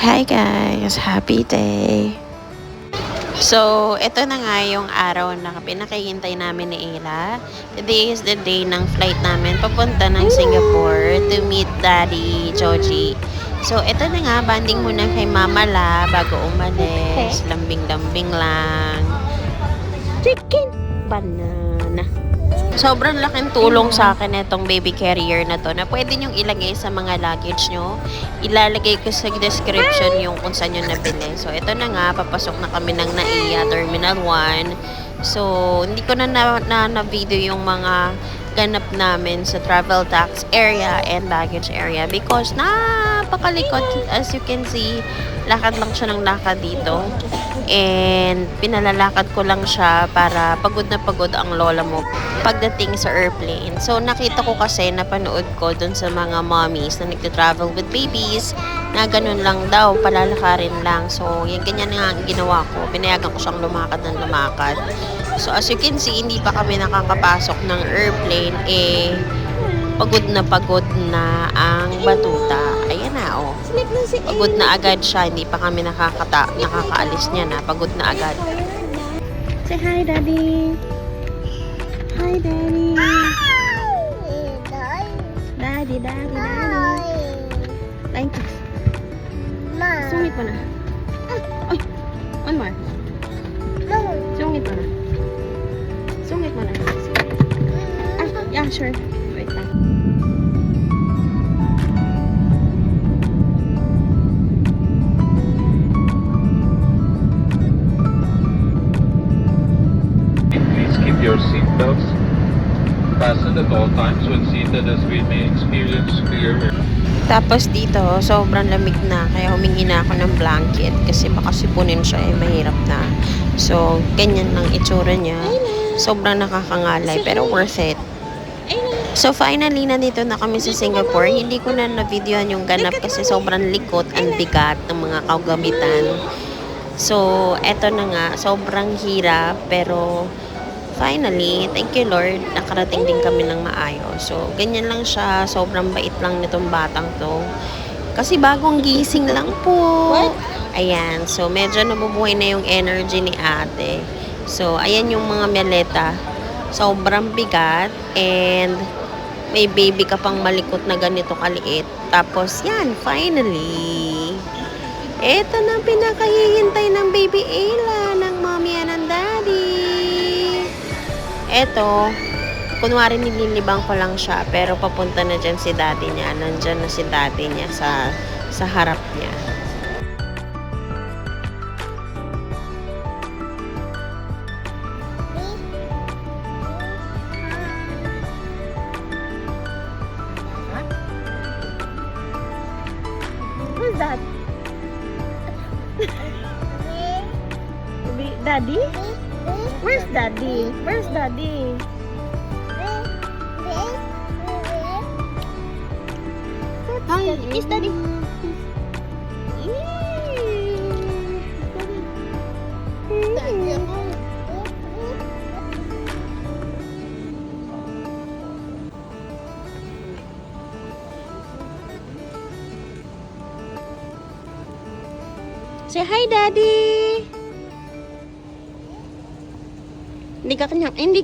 Hi guys! Happy day! So, ito na nga yung araw na pinakahihintay namin ni Ayla. Today is the day ng flight namin papunta ng Singapore to meet Daddy Joji. So, ito na nga, banding muna kay Mama La bago umalis. Lambing-lambing lang. Chicken! Banana. Sobrang laking tulong sa akin itong baby carrier na to na pwede nyong ilagay sa mga luggage nyo. Ilalagay ko sa description yung kung saan nyo nabili. So, ito na nga, papasok na kami ng NAIA Terminal 1. So, hindi ko na video yung mga ganap namin sa travel tax area and baggage area because napakalikot. As you can see, lakad lang siya ng lakad dito. And pinalalakad ko lang siya para pagod na pagod ang lola mo pagdating sa airplane. So nakita ko kasi, napanood ko dun sa mga mommies na nagta-travel with babies na ganun lang daw, palalakarin lang. So yan, ganyan nga ang ginawa ko. Pinayagan ko siyang lumakad ng lumakad. So as you can see, hindi pa kami nakakapasok ng airplane, pagod na ang batuta. Ayan na, oh. Pagod na agad siya. Hindi pa kami nakakaalis niya na. Pagod na agad. Say hi, Daddy. Hi, Daddy. Daddy. Thank you. Sungit mo na. Ay, one more. Sungit mo na. Ah, yeah, sure. Wait lang. Please keep your seatbelts fastened at all times when seated as we may experience clear. Tapos dito, sobrang lamig na. Kaya humingi na ako ng blanket. Kasi baka sipunin siya, mahirap na. So, ganyan lang itsura niya. Sobrang nakakangalay, pero worth it. So, finally, nandito na kami sa Singapore. Hindi ko na na-videoan yung ganap kasi sobrang likot, ang bigat ng mga kagamitan. So, eto na nga. Sobrang hirap, pero finally, thank you Lord, nakarating din kami ng maayos. So, ganyan lang siya. Sobrang bait lang nitong batang to. Kasi bagong gising lang po. Ayan. So, medyo nabubuhay na yung energy ni ate. So, ayan yung mga meleta. Sobrang bigat. And, may baby ka pang malikot na ganito kaliit. Tapos, yan. Finally. Eto na pinakahihintay ng baby Ayla, ng mommy and ng daddy. Eto, kunwari nililibang ko lang siya, pero papunta na dyan si daddy niya. Nandyan na si daddy niya sa harap niya. Who's that? Daddy? Where's Daddy? Where's Daddy? Hi, is Daddy? Say hi, Daddy. Hindi ka kanya, hindi